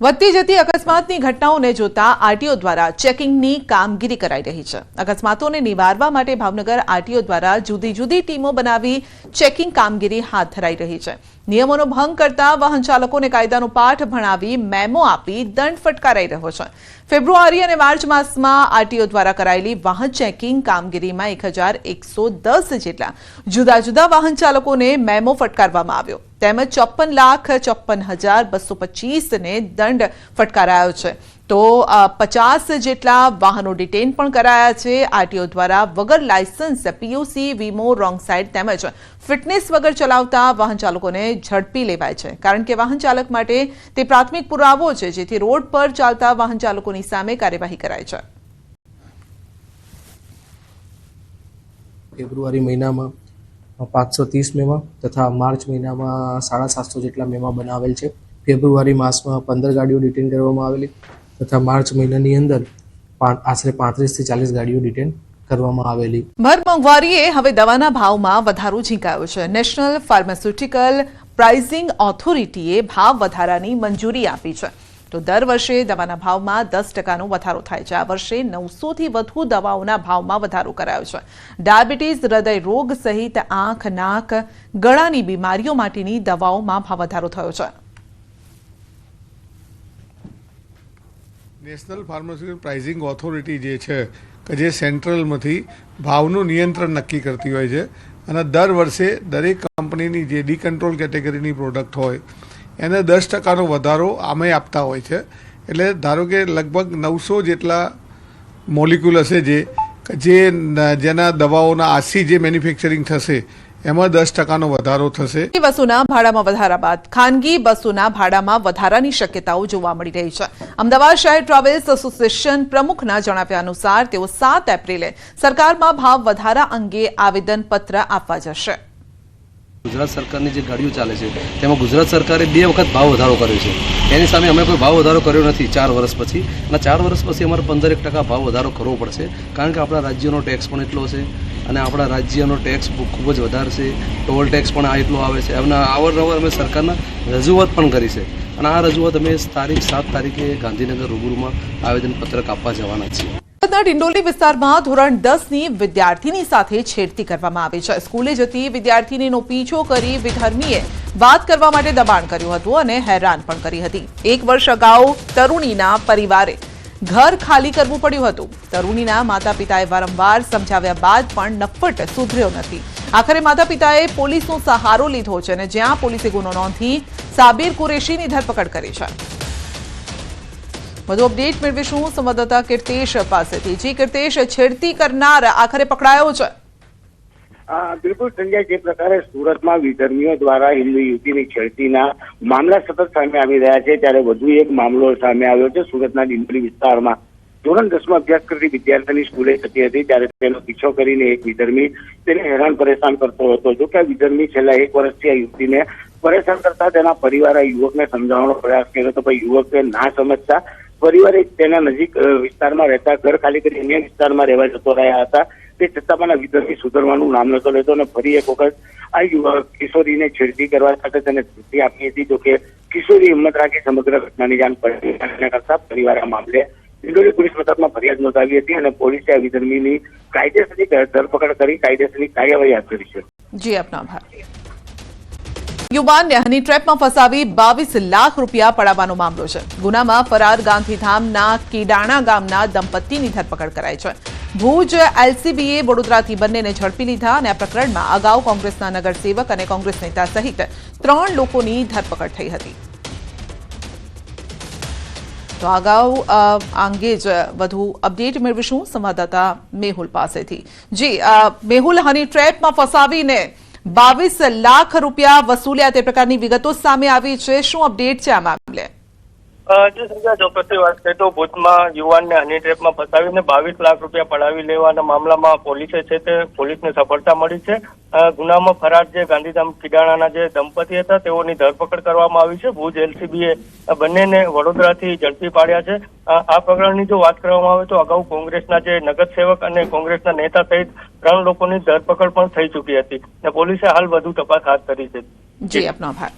વધતી જતી અકસ્માતની ઘટનાઓને જોતા આરટીઓ દ્વારા ચેકિંગની કામગીરી કરાઈ રહી છે। અકસ્માતોને નિવારવા માટે ભાવનગર આરટીઓ દ્વારા જુદી જુદી ટીમો બનાવી ચેકિંગ કામગીરી હાથ ધરાઈ રહી છે। નિયમોનો ભંગ કરતા વાહન ચાલકોને કાયદાનો પાઠ ભણાવી મેમો આપી દંડ ફટકારાઈ રહ્યો છે। ફેબ્રુઆરી અને માર્ચ માસમાં આરટીઓ દ્વારા કરાયેલી વાહન ચેકિંગ કામગીરીમાં 1110 જેટલા જુદા જુદા વાહન ચાલકોને મેમો ફટકારવામાં આવ્યો। તેમજ 54,56,225 ને દંડ ફટકારાયો છે। તો 50 જેટલા વાહનો ડિટેન પણ કરાયા છે। આરટીઓ દ્વારા વગર લાયસન્સ પીયુસી વીમો રોંગ સાઇડ તેમજ ફિટનેસ વગર ચલાવતા વાહન ચાલકોને ઝડપી લેવાય છે, કારણ કે વાહન ચાલક માટે તે પ્રાથમિક પુરાવો છે, જેથી રોડ પર ચાલતા વાહન ચાલકોની સામે કાર્યવાહી કરાય છે। ફેબ્રુઆરી મહિનામાં 530 મેમાં તથા માર્ચ મહિનામાં 750 જેટલા મેમાં બનાવેલ છે। ફેબ્રુઆરી માસમાં 15 ગાડીઓ ડિટેન કરવામાં આવેલી તથા માર્ચ મહિનાની અંદર આશરે 35 થી 40 ગાડીઓ ડિટેન કરવામાં આવેલી। ભર મોંઘવારીએ હવે દવાના ભાવમાં વધારો ઝીંકાયો છે। નેશનલ ફાર્માસ્યુટિકલ પ્રાઇસિંગ ઓથોરિટીએ ભાવ વધારાની મંજૂરી આપી છે। તો દર વર્ષે દવાના ભાવમાં 10%નો વધારો થાય છે। આ વર્ષે 900 થી વધુ દવાઓના ભાવમાં વધારો કરાયો છે। ડાયાબિટીસ, હૃદય રોગ સહિત આંખ, નાક, ગળાની બીમારીઓ માટેની દવાઓમાં ભાવ વધારો થયો છે। નેશનલ ફાર્માસ્યુટિકલ પ્રાઇસિંગ ઓથોરિટી જે છે કે જે સેન્ટ્રલમાંથી ભાવનું નિયંત્રણ નક્કી કરતી હોય છે અને દર વર્ષે દરેક કંપનીની જે ડીકન્ટ્રોલ કેટેગરીની પ્રોડક્ટ હોય એને 10%નો વધારો આમે આપતા હોય છે। એટલે ધારો કે લગભગ 900 જેટલા મોલિક્યુલ હશે જેના દવાઓના આજથી જે મેન્યુફેક્ચરિંગ થશે એમાં 10%નો વધારો થશે। બસોના ભાડામાં વધારા બાદ ખાનગી બસોના ભાડામાં વધારાની શક્યતાઓ જોવા મળી રહી છે। અમદાવાદ શહેર ટ્રાવેલ્સ એસોસિએશન પ્રમુખના જણાવ્યા અનુસાર તેઓ 7 એપ્રિલે સરકારમાં ભાવ વધારા અંગે આવેદનપત્ર આપવા જશે। ગુજરાત સરકારની જે ગાડીઓ ચાલે છે તેમાં ગુજરાત સરકારે 2 વખત ભાવ વધારો કર્યો છે। એની સામે અમે કોઈ ભાવ વધારો કર્યો નથી 4 વર્ષ પછી, અને 4 વર્ષ પછી અમારે 15% ભાવ વધારો કરવો પડશે, કારણ કે આપણા રાજ્યનો ટેક્સ પણ એટલો છે અને આપણા રાજ્યનો ટેક્સ ખૂબ જ વધારે છે। ટોલ ટેક્સ પણ એટલો આવે છે। અને અવારનવાર અમે સરકારના રજૂઆત પણ કરી છે અને આ રજૂઆત અમે તારીખ 7 તારીખે ગાંધીનગર રૂબરૂમાં આવેદનપત્રક આપવા જવાના છીએ। ડિંડોલી વિસ્તારમાં ધોરણ 10ની વિદ્યાર્થીની સાથે છેડતી કરવામાં આવી છે। સ્કૂલે જતી વિદ્યાર્થીનીનો પીછો કરી વિધર્મીએ વાત કરવા માટે દબાણ કર્યું હતું અને હેરાન પણ કરી હતી। 1 વર્ષ અગાઉ તરુણીના પરિવારે ઘર ખાલી કરવું પડ્યું હતું। તરુણીના માતા પિતાએ વારંવાર સમજાવ્યા બાદ પણ નફ્ફટ સુધર્યો નથી। આખરે માતા પિતાએ પોલીસનો સહારો લીધો છે અને જ્યાં પોલીસે ગુનો નોંધી સાબિર કુરેશીની ધરપકડ કરી છે। વધુ અપડેટ મેળવીશું સંવાદદાતા કીર્તેશ પાસેથી। જી કીર્તેશ, છેડતી કરનાર આખરે પકડાયો છે? બિલકુલ સંજય, જે પ્રકારે સુરતમાં વિધર્મીઓ દ્વારા હિન્દુ યુવતીની છેડતીના મામલા સતત સામે આવી રહ્યા છે, ત્યારે વધુ એક મામલો સામે આવ્યો છે। સુરતના ડિંડોલી વિસ્તારમાં ધોરણ 10માં અભ્યાસ કરતી વિદ્યાર્થીની સ્કૂલે જતી હતી, ત્યારે તેનો પીછો કરીને એક વિધર્મી તેને હેરાન પરેશાન કરતો હતો। જો કે આ વિધર્મી છેલ્લા 1 વર્ષથી આ યુવતીને પરેશાન કરતા તેના પરિવારે યુવકને સમજાવવાનો પ્રયાસ કર્યો હતો, પણ યુવકે ના સમજતા પરિવારે તેના નજીક વિસ્તારમાં રહેતા ઘર ખાલી કરી અન્ય વિસ્તારમાં રહેવા જતો રહ્યા હતા। તે છતાં પણ વિધર્મી સુધરવાનું નામ નતો લેતો અને ફરી એક વખત આ યુવક કિશોરીને છેડતી કરવા સાથે તેને ધમકી આપી હતી। જો કે કિશોરી હિંમત રાખી સમગ્ર ઘટનાની જાણ કરતા પરિવારે આ મામલે ડિંડોલી પોલીસ મથકમાં ફરિયાદ નોંધાવી હતી અને પોલીસે આ વિધર્મીની કાયદેસરની ધરપકડ કરી કાયદેસરની કાર્યવાહી હાથ ધરી છે। જી, આપનો આભાર। યુવાનને હની ટ્રેપમાં ફસાવી 22 લાખ રૂપિયા પડાવવાનો મામલો છે। ગુનામાં ફરાર ગાંધીધામના કીડાણા ગામના દંપતીની ધરપકડ કરાઈ છે। ભુજ એલસીબીએ વડોદરાથી બંનેને ઝડપી લીધા અને આ પ્રકરણમાં અગાઉ કોંગ્રેસના નગરસેવક અને કોંગ્રેસ નેતા સહિત 3 લોકોની ધરપકડ થઈ હતી। તો અગાઉ અંગે જ વધુ અપડેટ મેળવીશું સંવાદદાતા મેહુલ પાસેથી। જી મેહુલ, હની ટ્રેપમાં ફસાવીને 22 લાખ રૂપિયા વસૂલ્યા તે પ્રકારની વિગતો સામે આવી છે, શું અપડેટ છે આ મામલે? જો પ્રતિ વાત કરીએ તો ભુજમાં યુવાનને હની ટ્રેપમાં ફસાવીને 22 લાખ રૂપિયા પડાવી લેવાના મામલામાં પોલીસને સફળતા મળી છે। ગુનામાં ફરાર જે ગાંધીધામ કીડાણાના જે દંપતી હતા તેઓની ધરપકડ કરવામાં આવી છે। ભુજ એલસીબીએ બંનેને વડોદરાથી ઝડપી પાડ્યા છે। આ પ્રકરણની જો વાત કરવામાં આવે તો અગાઉ કોંગ્રેસના જે નગરસેવક અને કોંગ્રેસના નેતા સહિત 3 લોકોની ધરપકડ પણ થઈ ચૂકી હતી અને પોલીસે હાલ વધુ તપાસ હાથ ધરી છે। જી, આપનો આભાર।